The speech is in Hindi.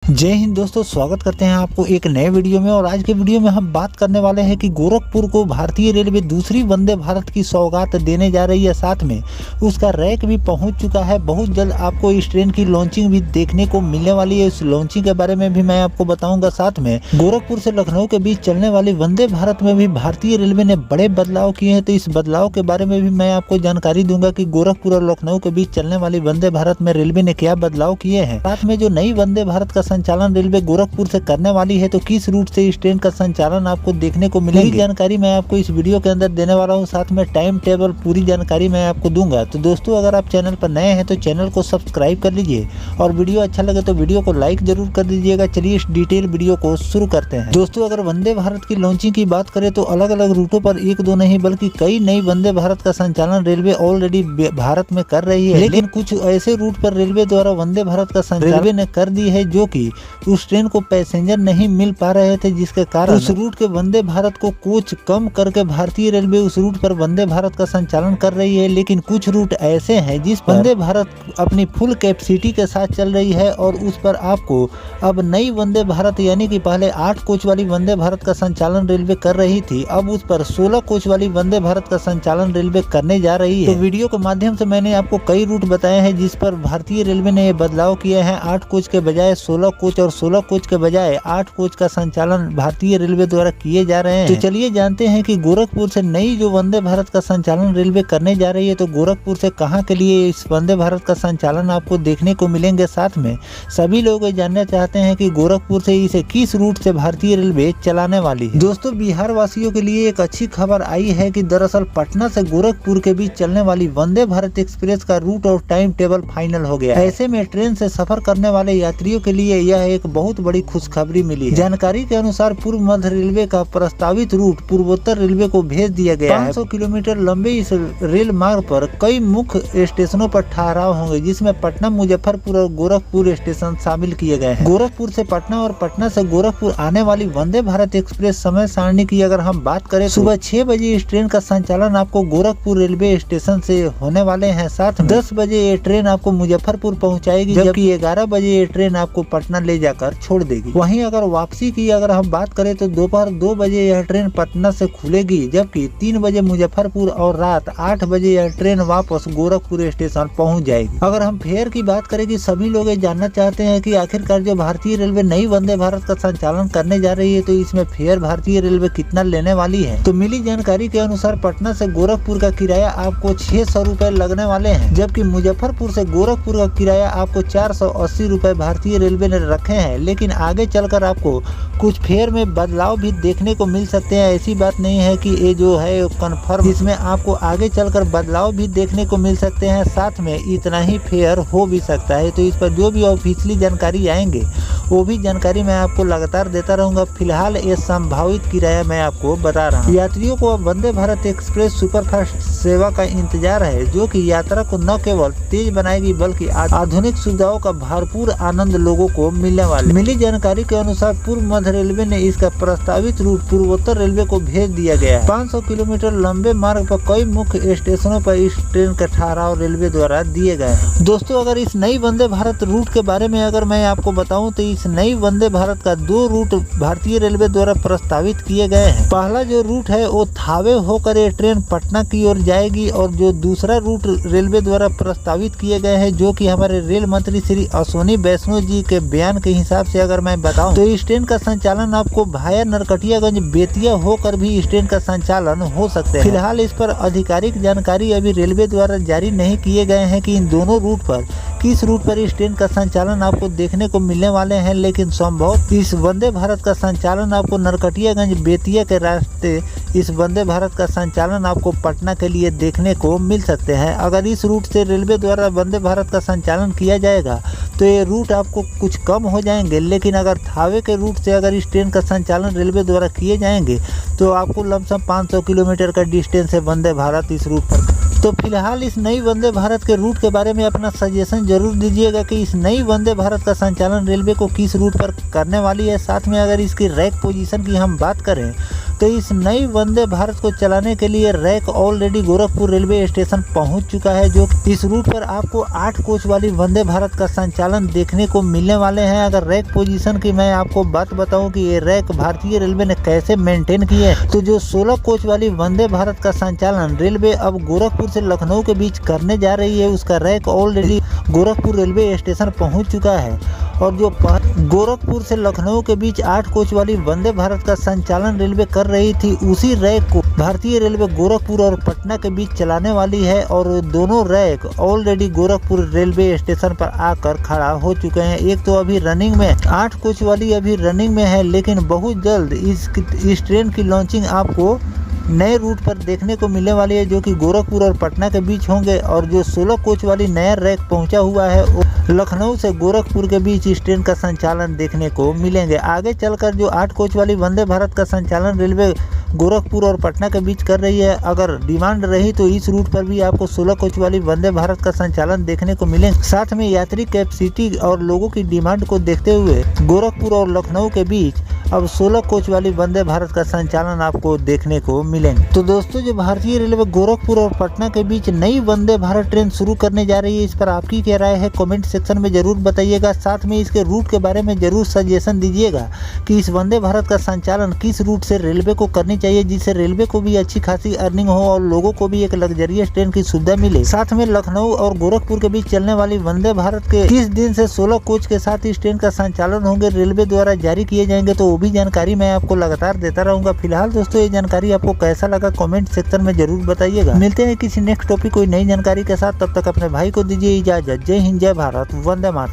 जय हिंद दोस्तों, स्वागत करते हैं आपको एक नए वीडियो में। और आज के वीडियो में हम बात करने वाले हैं कि गोरखपुर को भारतीय रेलवे दूसरी वंदे भारत की सौगात देने जा रही है। साथ में उसका रैक भी पहुंच चुका है। बहुत जल्द आपको इस ट्रेन की लॉन्चिंग भी देखने को मिलने वाली है। इस लॉन्चिंग के बारे में भी मैं आपको बताऊंगा। साथ में गोरखपुर से लखनऊ के बीच चलने वाली वंदे भारत में भी भारतीय रेलवे ने बड़े बदलाव किए हैं। तो इस बदलाव के बारे में भी मैं आपको जानकारी दूंगा कि गोरखपुर और लखनऊ के बीच चलने वाली वंदे भारत में रेलवे ने क्या बदलाव किए हैं। साथ में जो नई वंदे भारत का संचालन रेलवे गोरखपुर से करने वाली है, तो किस रूट से इस ट्रेन का संचालन आपको देखने को मिलेगी, जानकारी मैं आपको इस वीडियो के अंदर देने वाला हूं। साथ में टाइम टेबल पूरी जानकारी मैं आपको दूंगा। तो दोस्तों, अगर आप चैनल पर नए हैं तो चैनल को सब्सक्राइब कर लीजिए और वीडियो अच्छा लगे तो वीडियो को लाइक जरूर कर दीजिएगा। चलिए इस डिटेल वीडियो को शुरू करते हैं। दोस्तों, अगर वंदे भारत की लॉन्चिंग की बात करें तो अलग अलग रूटों पर एक दो नहीं बल्कि कई नई वंदे भारत का संचालन रेलवे ऑलरेडी भारत में कर रही है। लेकिन कुछ ऐसे रूट पर रेलवे द्वारा वंदे भारत का संचालन रेलवे ने कर दी है जो कि उस ट्रेन को पैसेंजर नहीं मिल पा रहे थे, जिसके कारण उस रूट के वंदे भारत को कोच कम करके भारतीय रेलवे उस रूट पर वंदे भारत का संचालन कर रही है। लेकिन कुछ रूट ऐसे हैं जिस पर वंदे भारत अपनी फुल कैपेसिटी के साथ चल रही है और उस पर आपको अब नई वंदे भारत यानी कि पहले 8 कोच वाली वंदे भारत का संचालन रेलवे कर रही थी, अब उस पर 16 कोच वाली वंदे भारत का संचालन रेलवे करने जा रही है। तो वीडियो के माध्यम से मैंने आपको कई रूट बताए हैं जिस पर भारतीय रेलवे ने ये बदलाव किए हैं। 8 कोच के बजाय 16 कोच और 16 कोच के बजाय 8 कोच का संचालन भारतीय रेलवे द्वारा किए जा रहे हैं। तो चलिए जानते हैं कि गोरखपुर से नई जो वंदे भारत का संचालन रेलवे करने जा रही है, तो गोरखपुर से कहां के लिए इस वंदे भारत का संचालन आपको देखने को मिलेंगे। साथ में सभी लोग जानना चाहते हैं कि गोरखपुर से इसे किस रूट से भारतीय रेलवे चलाने वाली है। दोस्तों, बिहार वासियों के लिए एक अच्छी खबर आई है कि दरअसल पटना से गोरखपुर के बीच चलने वाली वंदे भारत एक्सप्रेस का रूट और टाइम टेबल फाइनल हो गया है। ऐसे में ट्रेन से सफर करने वाले यात्रियों के लिए यह एक बहुत बड़ी खुशखबरी मिली है। जानकारी के अनुसार पूर्व मध्य रेलवे का प्रस्तावित रूट पूर्वोत्तर रेलवे को भेज दिया गया है। 500 किलोमीटर लंबे इस रेल मार्ग पर कई मुख्य स्टेशनों पर ठहराव होंगे, जिसमें पटना, मुजफ्फरपुर और गोरखपुर स्टेशन शामिल किए गए हैं। गोरखपुर से पटना और पटना से गोरखपुर आने वाली वंदे भारत एक्सप्रेस समय सारणी की अगर हम बात करें, सुबह 6 बजे इस ट्रेन का संचालन आपको गोरखपुर रेलवे स्टेशन से होने वाले हैं। साथ में 10 बजे ये ट्रेन आपको मुजफ्फरपुर पहुँचाएगी, जबकि 11 बजे ये ट्रेन आपको पटना ले जाकर छोड़ देगी। वहीं अगर वापसी की अगर हम बात करें तो दोपहर 2 बजे यह ट्रेन पटना से खुलेगी, जबकि 3 बजे मुजफ्फरपुर और रात 8 बजे यह ट्रेन वापस गोरखपुर स्टेशन पहुंच जाएगी। अगर हम फेयर की बात करें कि सभी लोग ये जानना चाहते हैं कि आखिरकार जो भारतीय रेलवे नई वंदे भारत का संचालन करने जा रही है, तो इसमें फेयर भारतीय रेलवे कितना लेने वाली है। तो मिली जानकारी के अनुसार पटना से गोरखपुर का किराया आपको 600 रुपए लगने वाले हैं, जबकि मुजफ्फरपुर से गोरखपुर का किराया आपको 480 रुपए भारतीय रेलवे ने रखे हैं। लेकिन आगे चलकर आपको कुछ फेयर में बदलाव भी देखने को मिल सकते हैं। ऐसी बात नहीं है कि ये जो है कन्फर्म, इसमें आपको आगे चलकर बदलाव भी देखने को मिल सकते हैं। साथ में इतना ही फेयर हो भी सकता है। तो इस पर जो भी ऑफिशियली जानकारी आएंगे वो भी जानकारी मैं आपको लगातार देता रहूंगा। फिलहाल ये संभावित किराया मैं आपको बता रहा हूँ। यात्रियों को अब वंदे भारत एक्सप्रेस सुपरफास्ट सेवा का इंतजार है, जो कि यात्रा को न केवल तेज बनाएगी बल्कि आधुनिक सुविधाओं का भरपूर आनंद लोगों को मिलने वाला। मिली जानकारी के अनुसार पूर्व मध्य रेलवे ने इसका प्रस्तावित रूट पूर्वोत्तर रेलवे को भेज दिया गया है। 500 किलोमीटर लंबे मार्ग पर कई मुख्य स्टेशनों पर इस ट्रेन का ठहराव रेलवे द्वारा दिए गए हैं। दोस्तों, अगर इस नई वंदे भारत रूट के बारे में अगर मैं आपको बताऊं तो इस नई वंदे भारत का 2 रूट भारतीय रेलवे द्वारा प्रस्तावित किए गए हैं। पहला जो रूट है वो थावे होकर ये ट्रेन पटना की ओर जाएगी, और जो दूसरा रूट रेलवे द्वारा प्रस्तावित किए गए हैं, जो कि हमारे रेल मंत्री श्री अश्विनी वैष्णव जी के बयान के हिसाब से अगर मैं बताऊं तो इस ट्रेन का संचालन आपको भाया नरकटियागंज बेतिया होकर भी इस ट्रेन का संचालन हो सकते हैं। फिलहाल इस पर आधिकारिक जानकारी अभी रेलवे द्वारा जारी नहीं किए गए हैं कि इन दोनों रूट पर किस रूट पर इस ट्रेन का संचालन आपको देखने को मिलने वाले हैं। लेकिन संभव इस वंदे भारत का संचालन आपको नरकटियागंज बेतिया के रास्ते इस वंदे भारत का संचालन आपको पटना के लिए देखने को मिल सकते हैं। अगर इस रूट से रेलवे द्वारा वंदे भारत का संचालन किया जाएगा तो ये रूट आपको कुछ कम हो जाएंगे। लेकिन अगर थावे के रूट से अगर इस ट्रेन का संचालन रेलवे द्वारा किए जाएंगे तो आपको लमसम 500 किलोमीटर का डिस्टेंस है वंदे भारत इस रूट पर। तो फिलहाल इस नई वंदे भारत के रूट के बारे में अपना सजेशन जरूर दीजिएगा कि इस नई वंदे भारत का संचालन रेलवे को किस रूट पर करने वाली है। साथ में अगर इसकी रैक पोजीशन की हम बात करें तो इस नई वंदे भारत को चलाने के लिए rack already Gorakhpur railway station पहुंच चुका है। जो इस रूट पर आपको 8 कोच वाली वंदे भारत का संचालन देखने को मिलने वाले हैं। अगर रैक पोजीशन की मैं आपको बात बताऊं कि ये रैक भारतीय रेलवे ने कैसे मेंटेन की है, तो जो 16 कोच वाली वंदे भारत का संचालन रेलवे अब गोरखपुर से लखनऊ के बीच करने जा रही है, उसका rack already Gorakhpur railway station पहुंच चुका है। और जो गोरखपुर से लखनऊ के बीच 8 कोच वाली वंदे भारत का संचालन रेलवे कर रही थी, उसी रैक को भारतीय रेलवे गोरखपुर और पटना के बीच चलाने वाली है। और दोनों rack already Gorakhpur railway station पर आकर खड़ा हो चुके हैं। एक तो अभी रनिंग में 8 कोच वाली अभी रनिंग में है, लेकिन बहुत जल्द इस ट्रेन की लॉन्चिंग आपको नए रूट पर देखने को मिलने वाली है, जो कि गोरखपुर और पटना के बीच होंगे। और जो 16 कोच वाली नया रैक पहुंचा हुआ है, लखनऊ से गोरखपुर के बीच इस ट्रेन का संचालन देखने को मिलेंगे। आगे चलकर जो 8 कोच वाली वंदे भारत का संचालन रेलवे गोरखपुर और पटना के बीच कर रही है, अगर डिमांड रही तो इस रूट पर भी आपको 16 कोच वाली वंदे भारत का संचालन देखने को मिलेंगे। साथ में यात्री कैपेसिटी और लोगों की डिमांड को देखते हुए गोरखपुर और लखनऊ के बीच अब 16 कोच वाली वंदे भारत का संचालन आपको देखने को मिलेंगे। तो दोस्तों, जो भारतीय रेलवे गोरखपुर और पटना के बीच नई वंदे भारत ट्रेन शुरू करने जा रही है, इस पर आपकी क्या राय है कमेंट सेक्शन में जरूर बताइएगा। साथ में इसके रूट के बारे में जरूर सजेशन दीजिएगा कि इस वंदे भारत का संचालन किस रूट से रेलवे को करनी चाहिए, जिससे रेलवे को भी अच्छी खासी अर्निंग हो और लोगों को भी एक लग्जरियस ट्रेन की सुविधा मिले। साथ में लखनऊ और गोरखपुर के बीच चलने वाली वंदे भारत के किस दिन से 16 कोच के साथ इस ट्रेन का संचालन होंगे रेलवे द्वारा जारी किए जाएंगे, तो वो भी जानकारी मैं आपको लगातार देता रहूंगा। फिलहाल दोस्तों, ये जानकारी आपको कैसा लगा कमेंट सेक्शन में जरूर बताइएगा। मिलते हैं किसी नेक्स्ट टॉपिक कोई नई जानकारी के साथ, तब तक अपने भाई को दीजिए इजाजत। जय हिंद, जय भारत, वंदे मातरम।